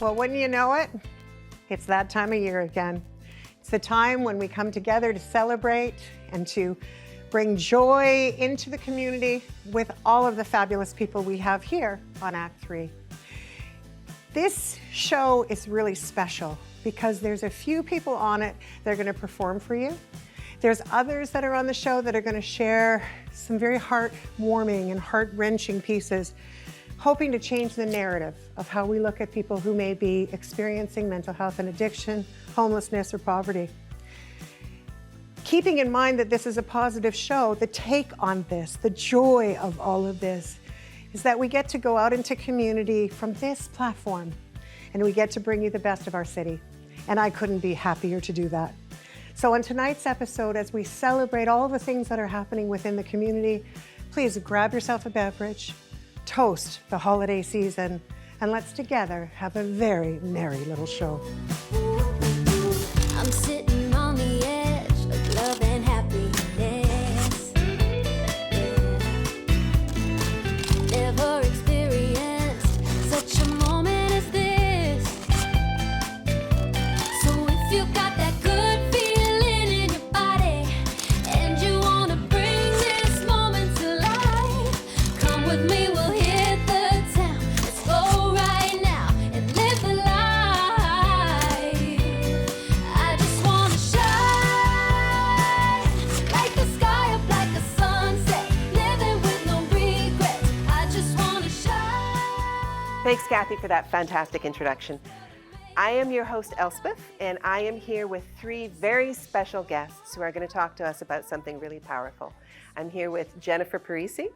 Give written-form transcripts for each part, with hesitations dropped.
Well, wouldn't you know it? It's that time of year again. It's the time when we come together to celebrate and to bring joy into the community with all of the fabulous people we have here on Act 3. This show is really special because there's a few people on it that are going to perform for you. There's others that are on the show that are going to share some very heartwarming and heart-wrenching pieces, hoping to change the narrative of how we look at people who may be experiencing mental health and addiction, homelessness, or poverty. Keeping in mind that this is a positive show, the take on this, the joy of all of this, is that we get to go out into community from this platform and we get to bring you the best of our city. And I couldn't be happier to do that. So on tonight's episode, as we celebrate all the things that are happening within the community, please grab yourself a beverage, toast the holiday season, and let's together have a very merry little show. I'm sitting on the edge of love and happiness. Never experienced such a moment as this. So if you got that good feeling in your body and you want to bring this moment to life, come with me, we'll hit the town. Let's go right now and live the life. I just want to shine, light the sky up like a sunset, living with no regrets. I just want to shine. Thanks, Kathy, for that fantastic introduction. I am your host, Elspeth, and I am here with three very special guests who are going to talk to us about something really powerful. I'm here with Jennifer Parisi,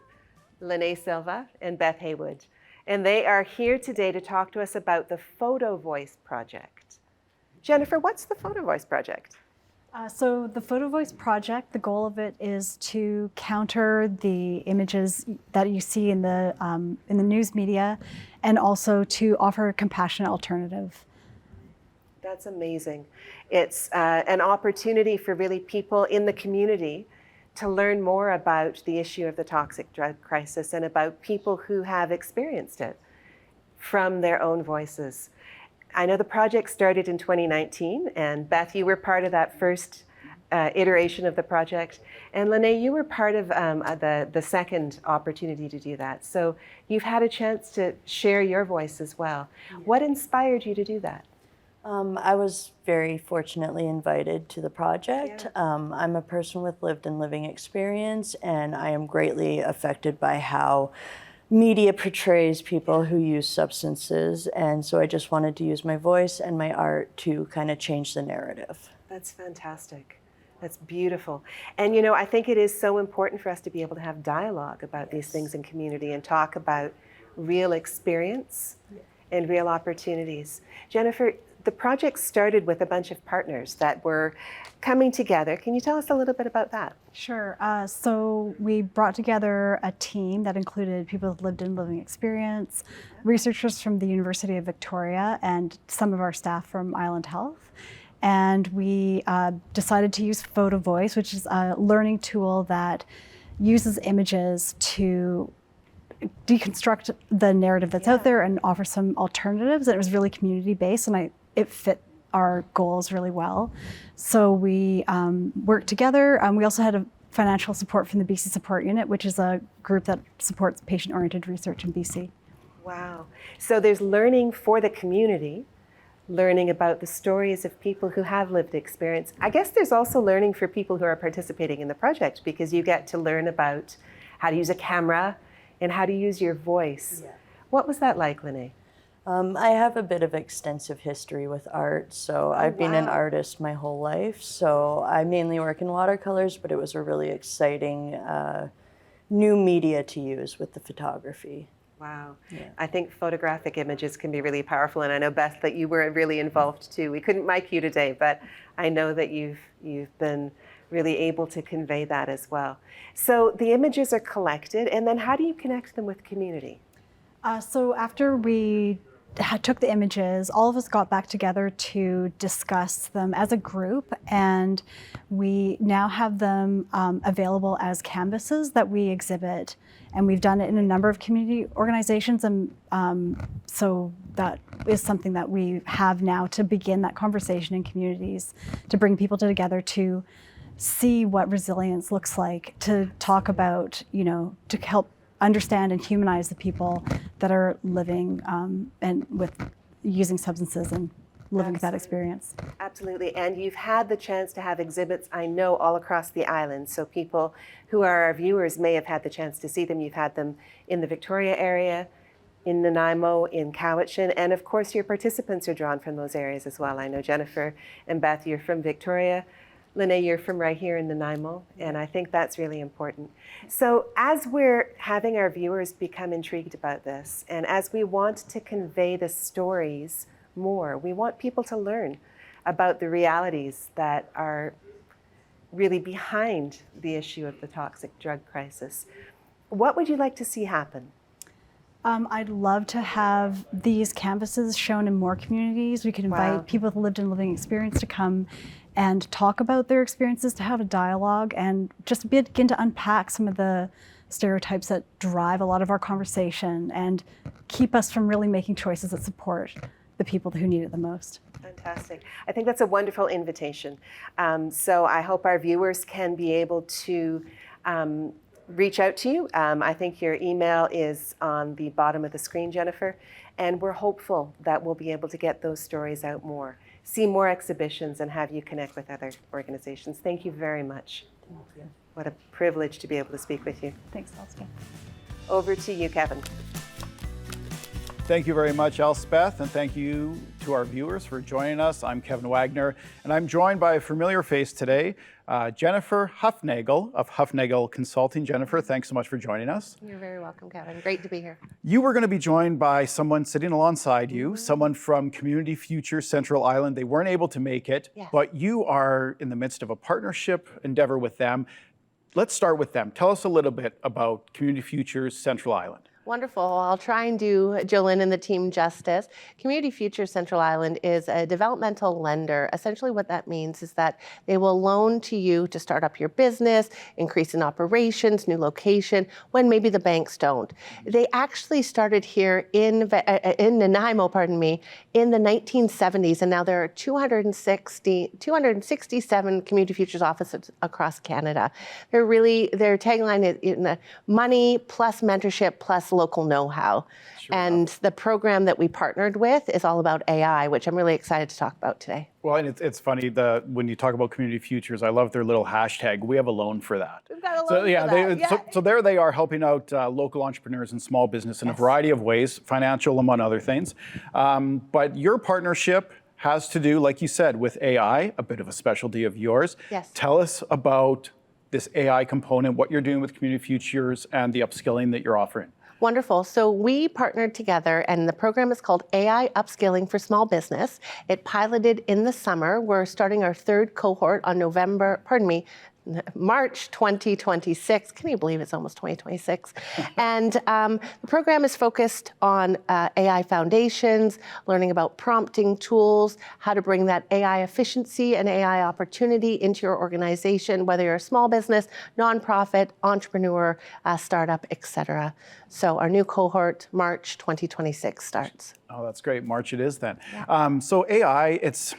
Lenae Silva, and Beth Haywood. And they are here today to talk to us about the Photovoice project. Jennifer, what's the Photovoice project? So the Photovoice project, the goal of it is to counter the images that you see in the news media, and also to offer a compassionate alternative. That's amazing. It's an opportunity for really people in the community to learn more about the issue of the toxic drug crisis and about people who have experienced it from their own voices. I know the project started in 2019, and Beth, you were part of that first iteration of the project, and Lenae, you were part of the second opportunity to do that. So you've had a chance to share your voice as well. Yeah. What inspired you to do that? I was very fortunately invited to the project. Yeah. I'm a person with lived and living experience, and I am greatly affected by how media portrays people who use substances, and so I just wanted to use my voice and my art to kind of change the narrative. That's fantastic. That's beautiful. And you know, I think it is so important for us to be able to have dialogue about these things in community and talk about real experience and real opportunities. Jennifer, the project started with a bunch of partners that were coming together. Can you tell us a little bit about that? Sure. So we brought together a team that included people with lived and living experience, researchers from the University of Victoria, and some of our staff from Island Health. And we decided to use Photovoice, which is a learning tool that uses images to deconstruct the narrative that's out there and offer some alternatives. And it was really community-based, and it fit our goals really well. So we worked together. We also had a financial support from the BC Support Unit, which is a group that supports patient-oriented research in BC. Wow. So there's learning for the community, learning about the stories of people who have lived experience. I guess there's also learning for people who are participating in the project, because you get to learn about how to use a camera and how to use your voice. Yeah. What was that like, Lenae? I have a bit of extensive history with art, so I've been an artist my whole life. So I mainly work in watercolors, but it was a really exciting new media to use with the photography. Wow. Yeah. I think photographic images can be really powerful, and I know, Beth, that you were really involved too. We couldn't mic you today, but I know that you've been really able to convey that as well. So the images are collected, and then how do you connect them with community? So after we took the images, all of us got back together to discuss them as a group, and we now have them available as canvases that we exhibit, and we've done it in a number of community organizations, and so that is something that we have now to begin that conversation in communities, to bring people together to see what resilience looks like, to talk about, to help understand and humanize the people that are living and with using substances and living with that experience. Absolutely, and you've had the chance to have exhibits, I know, all across the island. So people who are our viewers may have had the chance to see them. You've had them in the Victoria area, in Nanaimo, in Qualicum, and of course your participants are drawn from those areas as well. I know Jennifer and Beth, you're from Victoria. Lenae, you're from right here in Nanaimo, and I think that's really important. So as we're having our viewers become intrigued about this, and as we want to convey the stories more, we want people to learn about the realities that are really behind the issue of the toxic drug crisis. What would you like to see happen? I'd love to have these canvases shown in more communities. We could invite people with lived and living experience to come and talk about their experiences, to have a dialogue, and just begin to unpack some of the stereotypes that drive a lot of our conversation and keep us from really making choices that support the people who need it the most. Fantastic. I think that's a wonderful invitation. So I hope our viewers can be able to reach out to you. I think your email is on the bottom of the screen, Jennifer, and we're hopeful that we'll be able to get those stories out more, see more exhibitions, and have you connect with other organizations. Thank you very much. Thank you. What a privilege to be able to speak with you. Thanks, Elspeth. Over to you, Kevin. Thank you very much, Elspeth, and thank you to our viewers for joining us. I'm Kevin Wagner, and I'm joined by a familiar face today, Jennifer Hufnagel of Hufnagel Consulting. Jennifer, thanks so much for joining us. You're very welcome, Kevin. Great to be here. You were going to be joined by someone sitting alongside you, someone from Community Future Central Island. They weren't able to make it, but you are in the midst of a partnership endeavor with them. Let's start with them. Tell us a little bit about Community Futures Central Island. Wonderful. I'll try and do Jolynn and the team justice. Community Future Central Island is a developmental lender. Essentially what that means is that they will loan to you to start up your business, increase in operations, new location, when maybe the banks don't. They actually started here in Nanaimo, in the 1970s, and now there are 267 Community Futures offices across Canada. Their tagline is money plus mentorship plus local know-how. And the program that we partnered with is all about AI, which I'm really excited to talk about today. Well, and it's funny, when you talk about Community Futures, I love their little hashtag, we have a loan for that. We've got a loan for that. So there they are helping out local entrepreneurs and small business in a variety of ways, financial among other things. But your partnership has to do, like you said, with AI, a bit of a specialty of yours. Yes. Tell us about this AI component, what you're doing with Community Futures and the upskilling that you're offering. Wonderful. So we partnered together, and the program is called AI Upskilling for Small Business. It piloted in the summer. We're starting our third cohort on March 2026. Can you believe it's almost 2026? And the program is focused on AI foundations, learning about prompting tools, how to bring that AI efficiency and AI opportunity into your organization, whether you're a small business, nonprofit, entrepreneur, startup, etc. So our new cohort, March 2026 starts. Oh, that's great. March it is then. Yeah. So AI, it's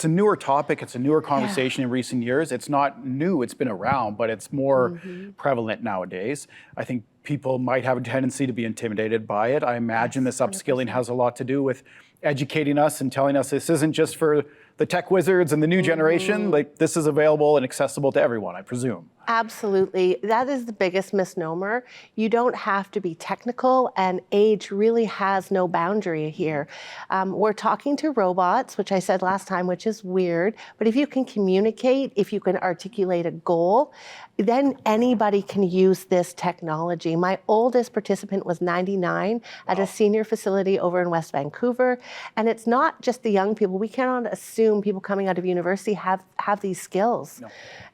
a newer topic, it's a newer conversation in recent years. It's not new, it's been around, but it's more prevalent nowadays. I think people might have a tendency to be intimidated by it. I imagine this upskilling has a lot to do with educating us and telling us this isn't just for the tech wizards and the new generation. Like, this is available and accessible to everyone, I presume. Absolutely. That is the biggest misnomer. You don't have to be technical, and age really has no boundary here. We're talking to robots, which I said last time, which is weird, but if you can communicate, if you can articulate a goal, then anybody can use this technology. My oldest participant was 99 at a senior facility over in West Vancouver, and it's not just the young people. We cannot assume people coming out of university have these skills. No.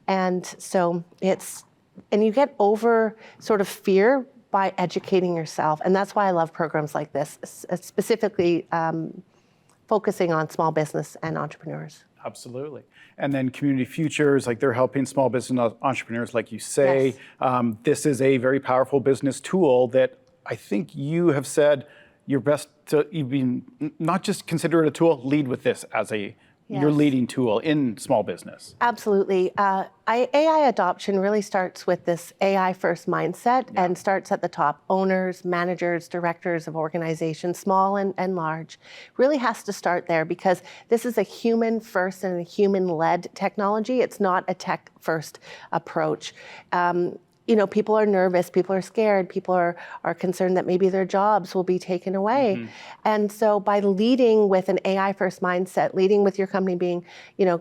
And so you get over sort of fear by educating yourself. And that's why I love programs like this, specifically focusing on small business and entrepreneurs. Absolutely. And then Community Futures, like, they're helping small business entrepreneurs, like you say. Yes. This is a very powerful business tool that I think you have said you're best to even not just consider it a tool, lead with this as your Yes. leading tool in small business. Absolutely. AI adoption really starts with this AI first mindset and starts at the top. Owners, managers, directors of organizations, small and large, really has to start there because this is a human first and a human led technology. It's not a tech first approach. People are nervous, people are scared, people are concerned that maybe their jobs will be taken away. And so by leading with an AI first mindset, leading with your company being,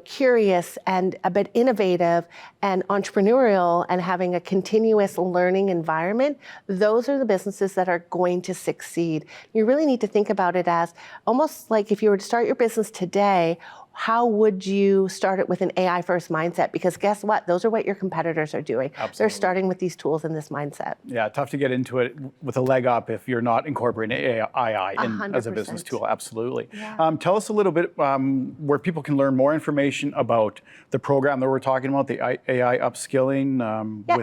curious and a bit innovative and entrepreneurial and having a continuous learning environment, those are the businesses that are going to succeed. You really need to think about it as almost like if you were to start your business today, how would you start it with an AI first mindset? Because guess what? Those are what your competitors are doing. Absolutely. They're starting with these tools and this mindset. Yeah, tough to get into it with a leg up if you're not incorporating AI as a 100%. business tool. Absolutely. Tell us a little bit where people can learn more information about the program that we're talking about, the AI Upskilling.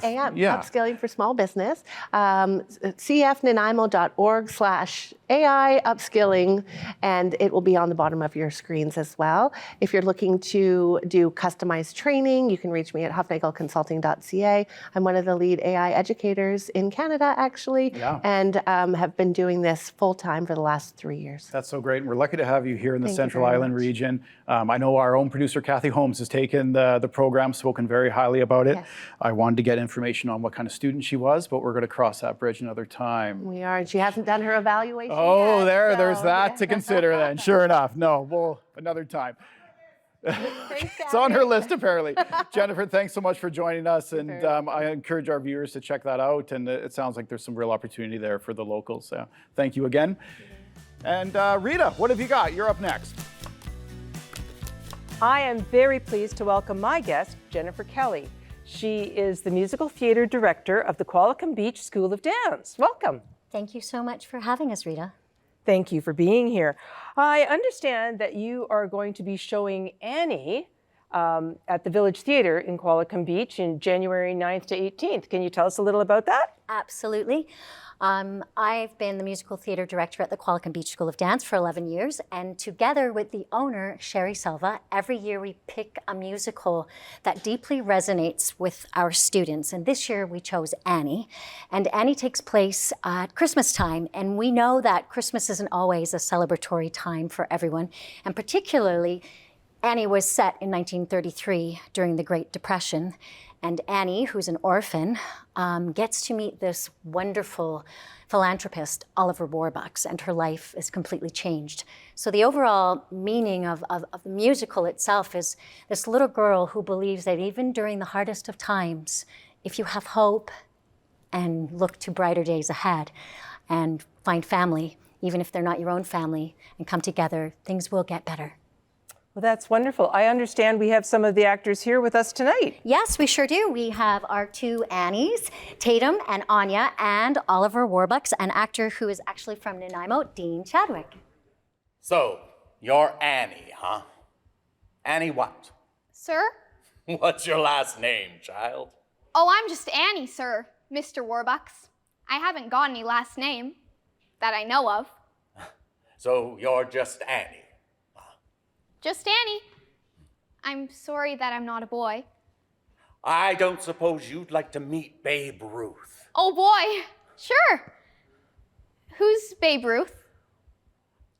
AI Upskilling for small business. hufnagelconsulting.ca/AI Upskilling, and it will be on the bottom of your screens as well. If you're looking to do customized training, you can reach me at hufnagelconsulting.ca. I'm one of the lead AI educators in Canada, actually, and have been doing this full time for the last 3 years. That's so great. And we're lucky to have you here in the Thank you Central very Island much. region. I know our own producer, Kathy Holmes, has taken the program, spoken very highly about it. Yes. I wanted to get information on what kind of student she was, but we're going to cross that bridge another time. We are, and she hasn't done her evaluation Oh, yet, there's so, that to consider then. Sure enough. No, well, another time. It's on her list, apparently. Jennifer, thanks so much for joining us. And I encourage our viewers to check that out. And it sounds like there's some real opportunity there for the locals. So thank you again. And Rita, what have you got? You're up next. I am very pleased to welcome my guest, Jennifer Kelly. She is the musical theater director of the Qualicum Beach School of Dance. Welcome. Thank you so much for having us, Rita. Thank you for being here. I understand that you are going to be showing Annie at the Village Theatre in Qualicum Beach in January 9th to 18th. Can you tell us a little about that? Absolutely. I've been the musical theater director at the Qualicum Beach School of Dance for 11 years, and together with the owner, Silva, every year we pick a musical that deeply resonates with our students. And this year we chose Annie. And Annie takes place at Christmas time, and we know that Christmas isn't always a celebratory time for everyone, and particularly Annie was set in 1933 during the Great Depression. And Annie, who's an orphan, gets to meet this wonderful philanthropist, Oliver Warbucks, and her life is completely changed. So the overall meaning of the musical itself is this little girl who believes that even during the hardest of times, if you have hope and look to brighter days ahead and find family, even if they're not your own family, and come together, things will get better. Well, that's wonderful. I understand we have some of the actors here with us tonight. Yes, we sure do. We have our two Annies, Tatum and Anya, and Oliver Warbucks, an actor who is actually from Nanaimo, Dean Chadwick. So, you're Annie, huh? Annie what? Sir? What's your last name, child? Oh, I'm just Annie, sir, Mr. Warbucks. I haven't got any last name that I know of. So, you're just Annie. Just Annie. I'm sorry that I'm not a boy. I don't suppose you'd like to meet Babe Ruth. Oh boy, sure. Who's Babe Ruth?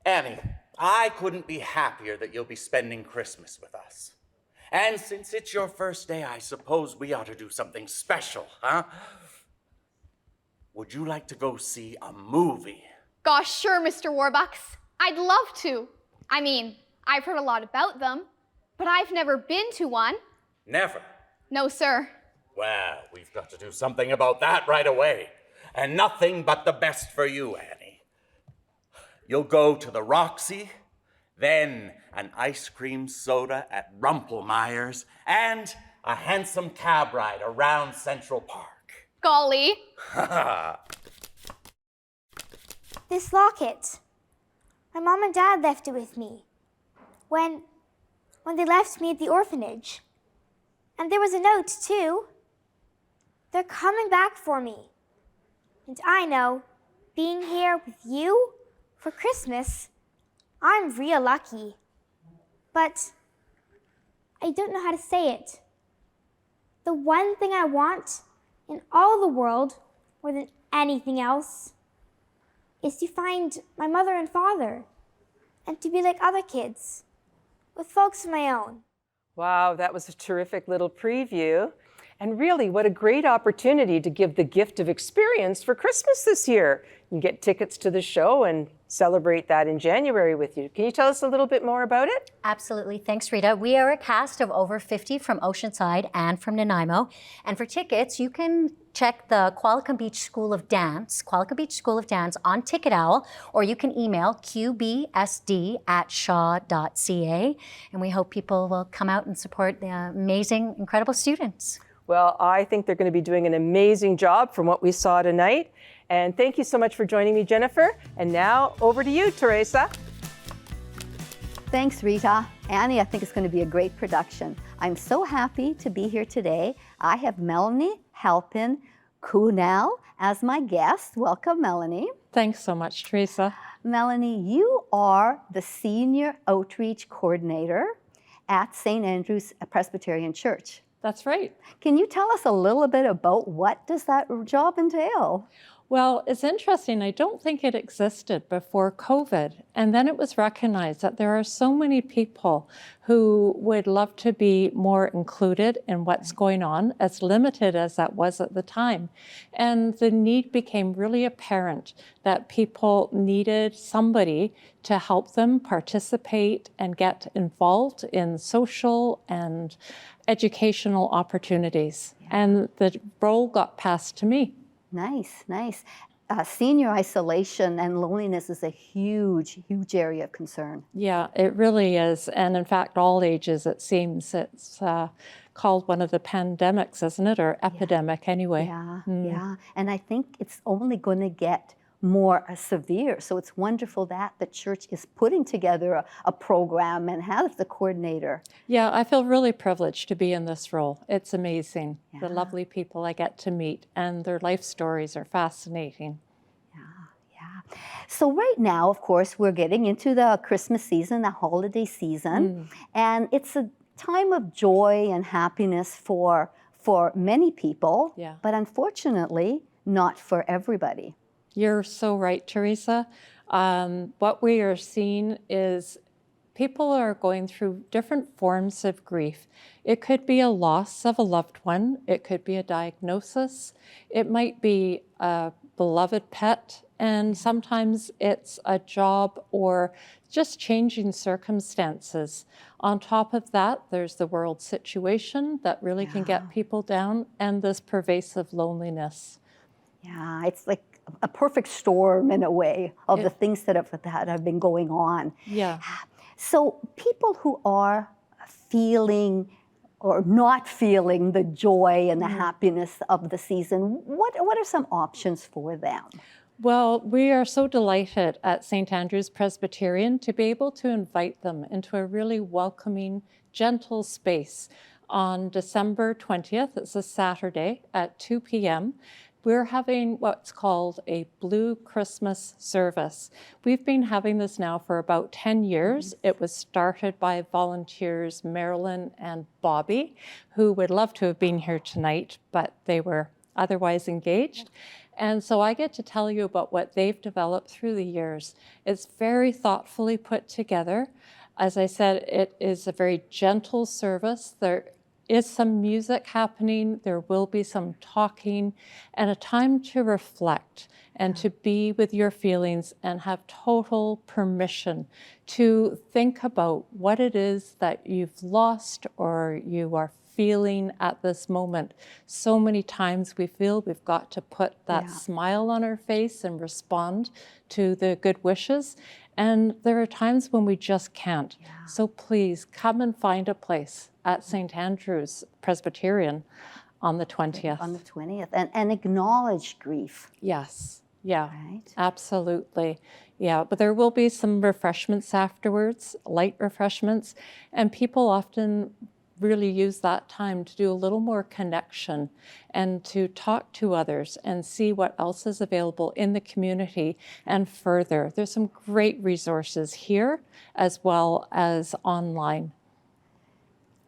Annie, I couldn't be happier that you'll be spending Christmas with us. And since it's your first day, I suppose we ought to do something special, huh? Would you like to go see a movie? Gosh, sure, Mr. Warbucks. I'd love to. I mean, I've heard a lot about them, but I've never been to one. Never? No, sir. Well, we've got to do something about that right away. And nothing but the best for you, Annie. You'll go to the Roxy, then an ice cream soda at Rumpelmeyer's, and a handsome cab ride around Central Park. Golly. This locket. My mom and dad left it with me when they left me at the orphanage. And there was a note, too. They're coming back for me. And I know, being here with you For Christmas, I'm real lucky. But I don't know how to say it. The one thing I want in all the world, more than anything else, is to find my mother and father and to be like other kids, with folks of my own. Wow, that was a terrific little preview. And really, what a great opportunity to give the gift of experience for Christmas this year. You can get tickets to the show and celebrate that in January with you. Can you tell us a little bit more about it? Absolutely. Thanks, Rita. We are a cast of over 50 from Oceanside and from Nanaimo. And for tickets, you can check the Qualicum Beach School of Dance, Qualicum Beach School of Dance on Ticket Owl, or you can email qbsd@shaw.ca. And we hope people will come out and support the amazing, incredible students. Well, I think they're going to be doing an amazing job from what we saw tonight. And thank you so much for joining me, Jennifer. And now over to you, Teresa. Thanks, Rita. Annie, I think it's going to be a great production. I'm so happy to be here today. I have Melanie Halpin-Kuehnel as my guest. Welcome, Melanie. Thanks so much, Teresa. Melanie, you are the Senior Outreach Coordinator at St. Andrew's Presbyterian Church. That's right. Can you tell us a little bit about what does that job entail? Well, it's interesting. I don't think it existed before COVID. And then it was recognized that there are so many people who would love to be more included in what's going on, as limited as that was at the time. And the need became really apparent that people needed somebody to help them participate and get involved in social and educational opportunities. And the role got passed to me. Nice, nice. Senior isolation and loneliness is a huge, huge area of concern. Yeah, it really is. And in fact, all ages, it seems. It's called one of the pandemics, isn't it? Or epidemic anyway. Yeah, yeah. And I think it's only going to get more severe. So it's wonderful that the church is putting together a program and has the coordinator. Yeah, I feel really privileged to be in this role. It's amazing. The lovely people I get to meet and their life stories are fascinating. So right now, of course, we're getting into the Christmas season, the holiday season, and it's a time of joy and happiness for many people, but unfortunately, not for everybody. You're so right, Teresa. What we are seeing is people are going through different forms of grief. It could be a loss of a loved one. It could be a diagnosis. It might be a beloved pet. And sometimes it's a job or just changing circumstances. On top of that, there's the world situation that really can get people down, and this pervasive loneliness. Yeah, it's like a perfect storm in a way of the things that have been going on. Yeah. So people who are feeling or not feeling the joy and the happiness of the season, what are some options for them? Well, we are so delighted at St. Andrew's Presbyterian to be able to invite them into a really welcoming, gentle space on December 20th. It's a Saturday at 2 p.m. We're having what's called a Blue Christmas service. We've been having this now for about 10 years. It was started by volunteers Marilyn and Bobby, who would love to have been here tonight, but they were otherwise engaged. And so I get to tell you about what they've developed through the years. It's very thoughtfully put together. As I said, it is a very gentle service. There is some music happening. There will be some talking and a time to reflect and to be with your feelings and have total permission to think about what it is that you've lost or you are feeling at this moment. So many times we feel we've got to put that smile on our face and respond to the good wishes. And there are times when we just can't. So please come and find a place at St. Andrew's Presbyterian on the 20th. On the 20th, and acknowledge grief. Yes, yeah, right. Absolutely. Yeah, but there will be some refreshments afterwards, light refreshments, and people often really use that time to do a little more connection and to talk to others and see what else is available in the community and further. There's some great resources here as well as online.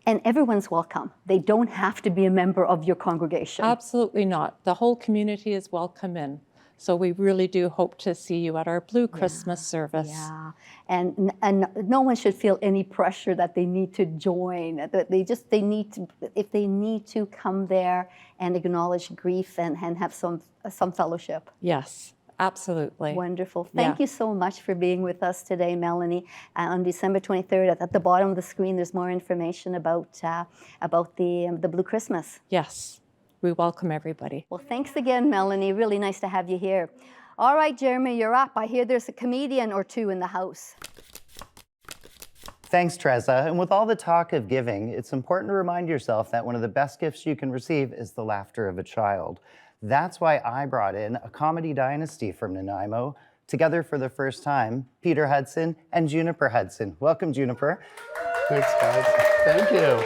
And everyone's welcome. They don't have to be a member of your congregation. Absolutely not. The whole community is welcome in. So we really do hope to see you at our Blue Christmas service. Yeah, and no one should feel any pressure that they need to join. That they need to, if they need to come there and acknowledge grief and have some fellowship. Yes, absolutely. Wonderful. Thank you so much for being with us today, Melanie. On December 23rd, at the bottom of the screen, there's more information about the Blue Christmas. Yes. We welcome everybody. Well, thanks again, Melanie. Really nice to have you here. All right, Jeremy, you're up. I hear there's a comedian or two in the house. Thanks, Treza. And with all the talk of giving, it's important to remind yourself that one of the best gifts you can receive is the laughter of a child. That's why I brought in a comedy dynasty from Nanaimo, together for the first time, Peter Hudson and Juniper Hudson. Welcome, Juniper. Thanks, guys. Thank you.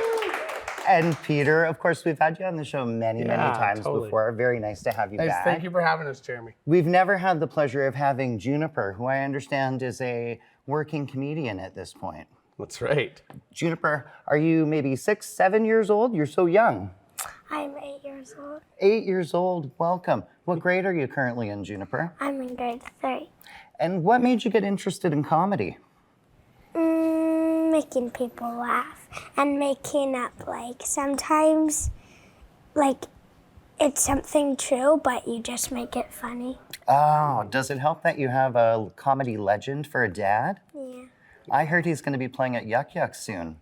And Peter, of course, we've had you on the show many times before. Very nice to have you back. Thank you for having us, Jeremy. We've never had the pleasure of having Juniper, who I understand is a working comedian at this point. That's right. Juniper, are you maybe 6, 7 years old? You're so young. I'm 8 years old. 8 years old, welcome. What grade are you currently in, Juniper? I'm in grade 3. And what made you get interested in comedy? Making people laugh and making up, like, sometimes, like, it's something true, but you just make it funny. Oh, does it help that you have a comedy legend for a dad? Yeah. I heard he's going to be playing at Yuck Yuck soon.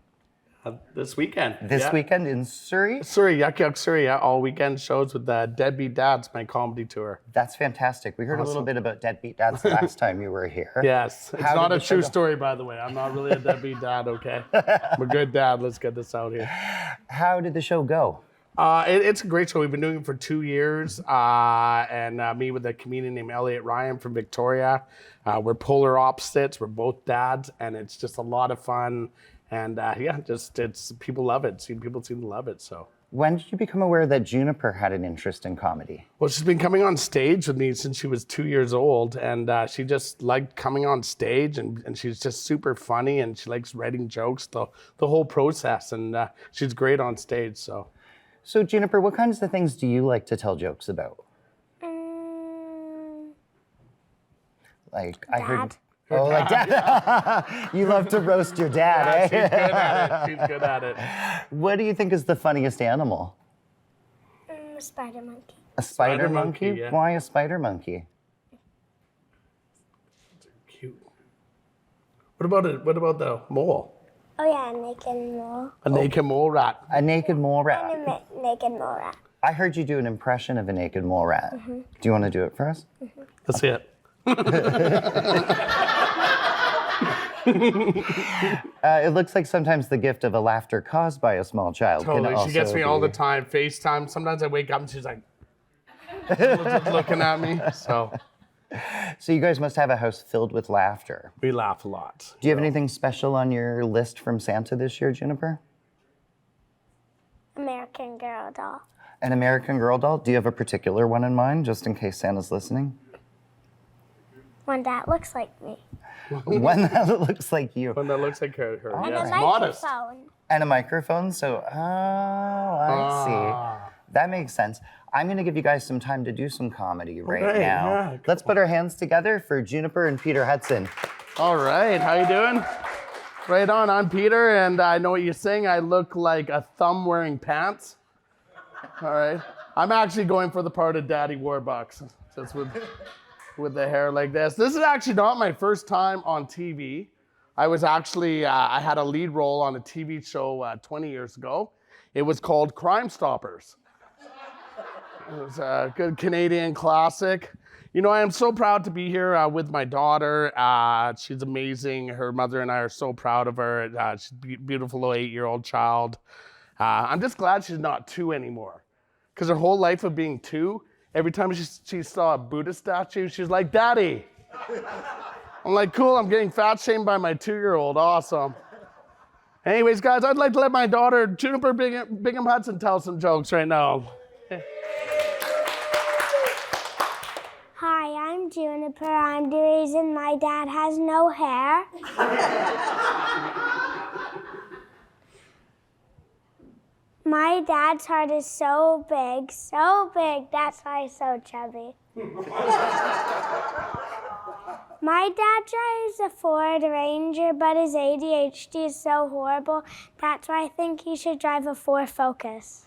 This weekend. This weekend in Surrey? Surrey, Yuck Yuck Surrey, all weekend shows with Deadbeat Dads, my comedy tour. That's fantastic. We heard a little bit about Deadbeat Dads the last time you were here. Yes. It's not a true story, by the way. I'm not really a deadbeat dad, okay? I'm a good dad. Let's get this out here. How did the show go? It's a great show. We've been doing it for 2 years, and me with a comedian named Elliot Ryan from Victoria. We're polar opposites. We're both dads, and it's just a lot of fun. And it's people love it. People seem to love it. So. When did you become aware that Juniper had an interest in comedy? Well, she's been coming on stage with me since she was 2 years old, and she just liked coming on stage, and she's just super funny, and she likes writing jokes, the whole process, and she's great on stage. So Juniper, what kinds of things do you like to tell jokes about? Like Dad. I heard. Oh, like dad. You love to roast your dad, Yeah, eh? she's good at it. She's good at it. What do you think is the funniest animal? A spider monkey. A spider monkey? Yeah. Why a spider monkey? Cute. What about the mole? Oh yeah, a naked mole. A naked mole rat. A naked mole rat. And a naked mole rat. I heard you do an impression of a naked mole rat. Mm-hmm. Do you want to do it for us? Mm-hmm. Let's see it. It looks like sometimes the gift of a laughter caused by a small child can Totally. also She gets me all be- the time. FaceTime. Sometimes I wake up and she's like looking at me. So you guys must have a house filled with laughter. we laugh a lot. Do you have anything special on your list from Santa this year, Juniper? American Girl doll. An American Girl doll? Do you have a particular one in mind, just in case Santa's listening? One that looks like me. One that looks like you. One that looks like her. And Yes. a Modest. microphone. And a microphone, so, I see. That makes sense. I'm gonna give you guys some time to do some comedy right Okay, now. yeah, cool. Let's put our hands together for Juniper and Peter Hudson. All right. How you doing? Right on. I'm Peter, and I know what you're saying. I look like a thumb wearing pants. All right. I'm actually going for the part of Daddy Warbucks, just with the hair like this. This is actually not my first time on TV. I was actually, I had a lead role on a TV show 20 years ago. It was called Crime Stoppers. It was a good Canadian classic. You know, I am so proud to be here with my daughter. She's amazing. Her mother and I are so proud of her. She's a beautiful little 8-year-old child. I'm just glad she's not 2 anymore. Because her whole life of being 2, every time she saw a Buddha statue, she's like, Daddy. I'm like, cool, I'm getting fat shamed by my 2-year-old, awesome. Anyways, guys, I'd like to let my daughter, Juniper Bingham Hudson, tell some jokes right now. Hi, I'm Juniper. I'm the reason my dad has no hair. My dad's heart is so big, that's why he's so chubby. My dad drives a Ford Ranger, but his ADHD is so horrible, that's why I think he should drive a Ford Focus.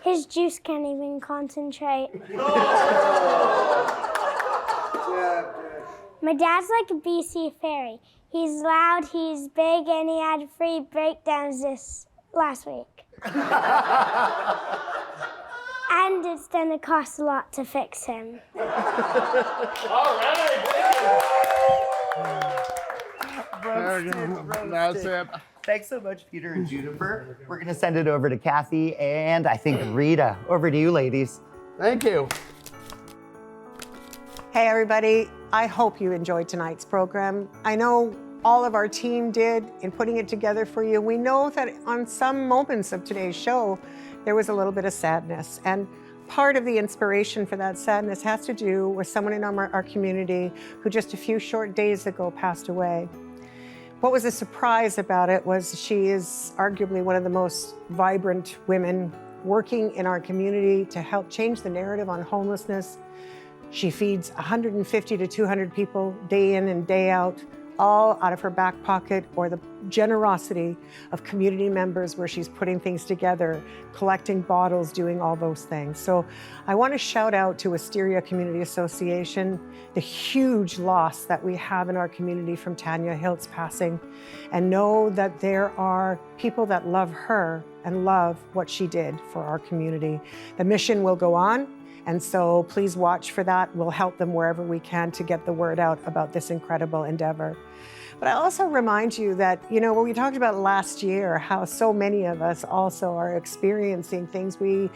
His juice can't even concentrate. My dad's like a BC fairy. He's loud, he's big, and he had free breakdowns this last week. And it's gonna cost a lot to fix him. All right. That's it. Thanks so much, Peter and Juniper. We're going to send it over to Kathy and I think Rita. Over to you, ladies. Thank you. Hey, everybody. I hope you enjoyed tonight's program. I know all of our team did in putting it together for you. We know that on some moments of today's show, there was a little bit of sadness. And part of the inspiration for that sadness has to do with someone in our community who just a few short days ago passed away. What was a surprise about it was she is arguably one of the most vibrant women working in our community to help change the narrative on homelessness. She feeds 150 to 200 people day in and day out, all out of her back pocket or the generosity of community members where she's putting things together, collecting bottles, doing all those things. So I want to shout out to Wisteria Community Association, the huge loss that we have in our community from Tanya Hiltz passing, and know that there are people that love her and love what she did for our community. The mission will go on. And so please watch for that. We'll help them wherever we can to get the word out about this incredible endeavor. But I also remind you that, when we talked about last year, how so many of us also are experiencing things we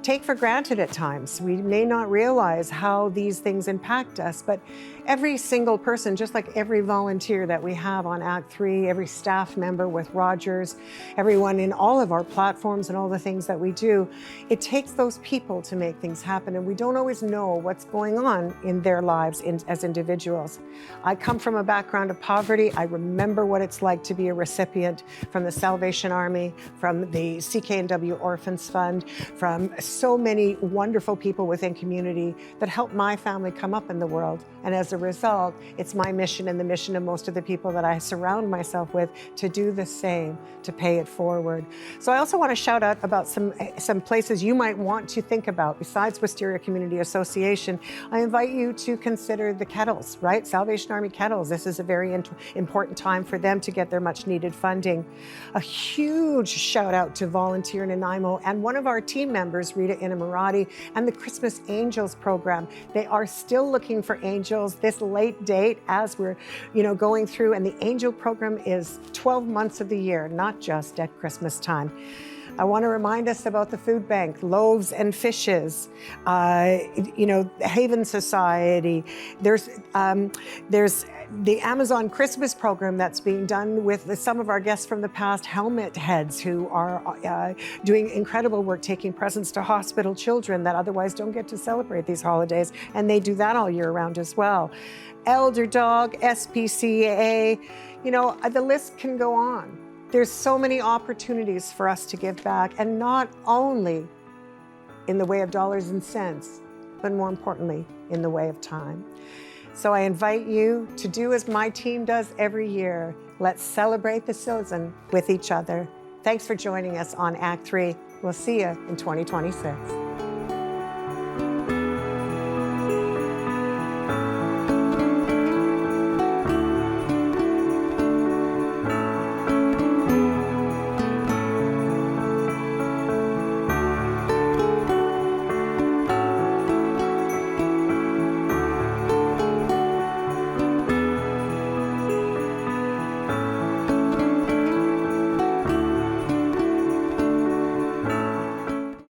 take for granted at times. We may not realize how these things impact us, but every single person, just like every volunteer that we have on Act 3, every staff member with Rogers, everyone in all of our platforms and all the things that we do, it takes those people to make things happen, and we don't always know what's going on in their lives as individuals. I come from a background of poverty. I remember what it's like to be a recipient from the Salvation Army, from the CK&W Orphans Fund, from so many wonderful people within community that helped my family come up in the world. And as a result, it's my mission and the mission of most of the people that I surround myself with to do the same, to pay it forward. So I also want to shout out about some places you might want to think about besides Wisteria Community Association. I invite you to consider the kettles, right? Salvation Army kettles. This is a very important time for them to get their much needed funding. A huge shout out to Volunteer Nanaimo and one of our team members, Rita Inamarati, and the Christmas Angels program. They are still looking for angels this late date as we're going through, and the angel program is 12 months of the year, not just at Christmas time. I want to remind us about the food bank, Loaves and Fishes, Haven Society. There's the Amazon Christmas program that's being done with some of our guests from the past, Helmet Heads, who are doing incredible work taking presents to hospital children that otherwise don't get to celebrate these holidays, and they do that all year round as well. Elder Dog, SPCA, the list can go on. There's so many opportunities for us to give back, and not only in the way of dollars and cents, but more importantly, in the way of time. So I invite you to do as my team does every year. Let's celebrate the season with each other. Thanks for joining us on Act 3. We'll see you in 2026.